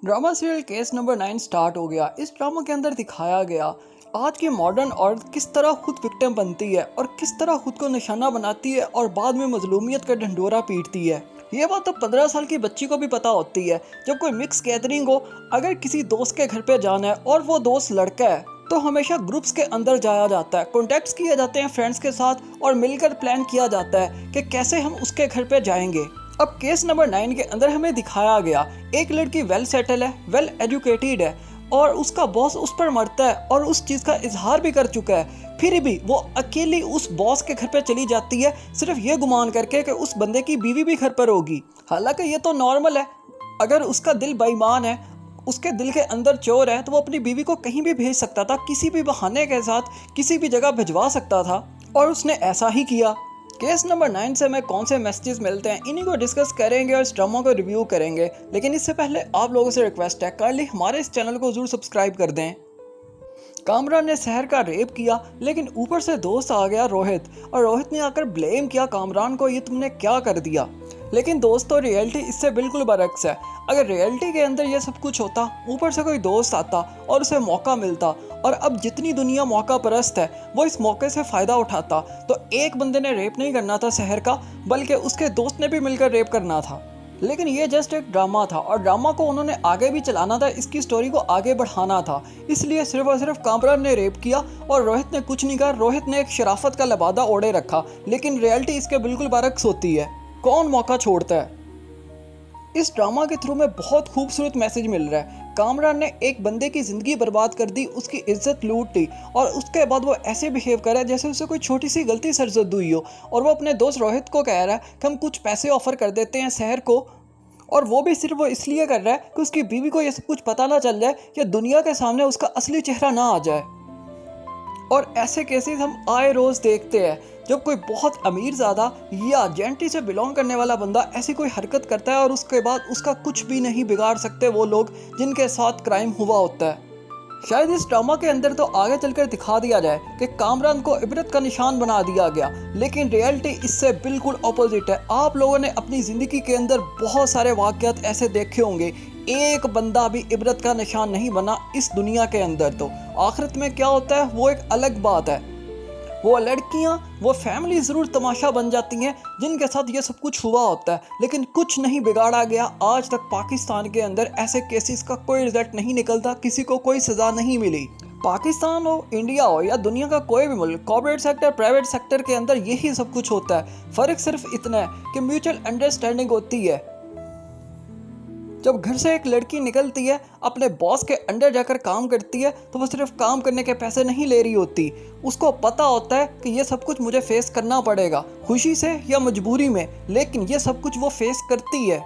Drama serial case number 9 start हो गया। इस ड्रामा के अंदर दिखाया गया आज की मॉडर्न औरत किस तरह खुद विक्टिम बनती है और किस तरह खुद को निशाना बनाती है और बाद में मजलूमियत का ढंढोरा पीटती है। ये बात तो 15 साल की बच्ची को भी पता होती है। जब कोई मिक्स गैदरिंग हो, अगर किसी दोस्त के घर पे जाना है और वो दोस्त लड़का है तो हमेशा ग्रुप्स के अंदर जाया जाता है, कॉन्टेक्ट्स किए जाते हैं फ्रेंड्स के साथ और मिलकर प्लान किया जाता है कि कैसे हम उसके घर पे जाएंगे। अब केस नंबर 9 के अंदर हमें दिखाया गया एक लड़की वेल सेटल है, वेल एजुकेटेड है और उसका बॉस उस पर मरता है और उस चीज़ का इजहार भी कर चुका है। फिर भी वो अकेली उस बॉस के घर पे चली जाती है, सिर्फ ये गुमान करके कि उस बंदे की बीवी भी घर पर होगी। हालांकि ये तो नॉर्मल है, अगर उसका दिल बेईमान है, उसके दिल के अंदर चोर है, तो वो अपनी बीवी को कहीं भी भेज सकता था, किसी भी बहाने के साथ किसी भी जगह भिजवा सकता था और उसने ऐसा ही किया। केस नंबर 9 से हमें कौन से मैसेजेस मिलते हैं, इन्हीं को डिस्कस करेंगे और इस ड्रामा को रिव्यू करेंगे। लेकिन इससे पहले आप लोगों से रिक्वेस्ट है, काइंडली हमारे इस चैनल को जरूर सब्सक्राइब कर दें। कामरान ने सहर का रेप किया, लेकिन ऊपर से दोस्त आ गया रोहित, और रोहित ने आकर ब्लेम किया कामरान को, ये तुमने क्या कर दिया। लेकिन दोस्तों रियलिटी इससे बिल्कुल बरक्स है। अगर रियलिटी के अंदर ये सब कुछ होता, ऊपर से कोई दोस्त आता और उसे मौका मिलता, और अब जितनी दुनिया मौका परस्त है वो इस मौके से फ़ायदा उठाता, तो एक बंदे ने रेप नहीं करना था शहर का, बल्कि उसके दोस्त ने भी मिलकर रेप करना था। लेकिन ये जस्ट एक ड्रामा था और ड्रामा को उन्होंने आगे भी चलाना था, इसकी स्टोरी को आगे बढ़ाना था। इसलिए सिर्फ और सिर्फ कामरान ने रेप किया और रोहित ने कुछ नहीं कहा। रोहित ने एक शराफत का लबादा ओढ़े रखा, लेकिन रियलिटी इसके बिल्कुल बरक्स होती है। कौन मौका छोड़ता है। इस ड्रामा के थ्रू में बहुत खूबसूरत मैसेज मिल रहा है। कामरान ने एक बंदे की ज़िंदगी बर्बाद कर दी, उसकी इज्जत लूट ली, और उसके बाद वो ऐसे बिहेव कर रहा है जैसे उसे कोई छोटी सी गलती सरजद हुई हो। और वो अपने दोस्त रोहित को कह रहा है कि हम कुछ पैसे ऑफर कर देते हैं शहर को, और वो भी सिर्फ वो इसलिए कर रहा है कि उसकी बीवी को ये सब कुछ पता ना चल जाए या दुनिया के सामने उसका असली चेहरा ना आ जाए। और ऐसे केसेस हम आए रोज़ देखते हैं, जब कोई बहुत अमीर ज़्यादा या जेंटी से बिलोंग करने वाला बंदा ऐसी कोई हरकत करता है और उसके बाद उसका कुछ भी नहीं बिगाड़ सकते वो लोग जिनके साथ क्राइम हुआ होता है। शायद इस ड्रामा के अंदर तो आगे चलकर दिखा दिया जाए कि कामरान को इबरत का निशान बना दिया गया, लेकिन रियलिटी इससे बिल्कुल ऑपोजिट है। आप लोगों ने अपनी ज़िंदगी के अंदर बहुत सारे वाक़यात ऐसे देखे होंगे, एक बंदा भी इबरत का निशान नहीं बना इस दुनिया के अंदर। तो आखिरत में क्या होता है वो एक अलग बात है। वो लड़कियां, वो फैमिली ज़रूर तमाशा बन जाती हैं जिनके साथ ये सब कुछ हुआ होता है, लेकिन कुछ नहीं बिगाड़ा गया। आज तक पाकिस्तान के अंदर ऐसे केसेस का कोई रिजल्ट नहीं निकलता, किसी को कोई सज़ा नहीं मिली। पाकिस्तान हो, इंडिया हो या दुनिया का कोई भी मुल्क, कॉर्पोरेट सेक्टर, प्राइवेट सेक्टर के अंदर यही सब कुछ होता है। फ़र्क सिर्फ इतना है कि म्यूचुअल अंडरस्टैंडिंग होती है। जब घर से एक लड़की निकलती है, अपने बॉस के अंडर जाकर काम करती है, तो वो सिर्फ काम करने के पैसे नहीं ले रही होती। उसको पता होता है कि ये सब कुछ मुझे फेस करना पड़ेगा, खुशी से या मजबूरी में, लेकिन ये सब कुछ वो फेस करती है।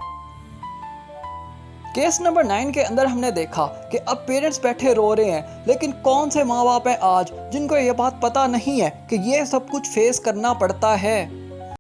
केस नंबर 9 के अंदर हमने देखा कि अब पेरेंट्स बैठे रो रहे हैं, लेकिन कौन से माँ बाप हैं आज जिनको ये बात पता नहीं है कि ये सब कुछ फेस करना पड़ता है।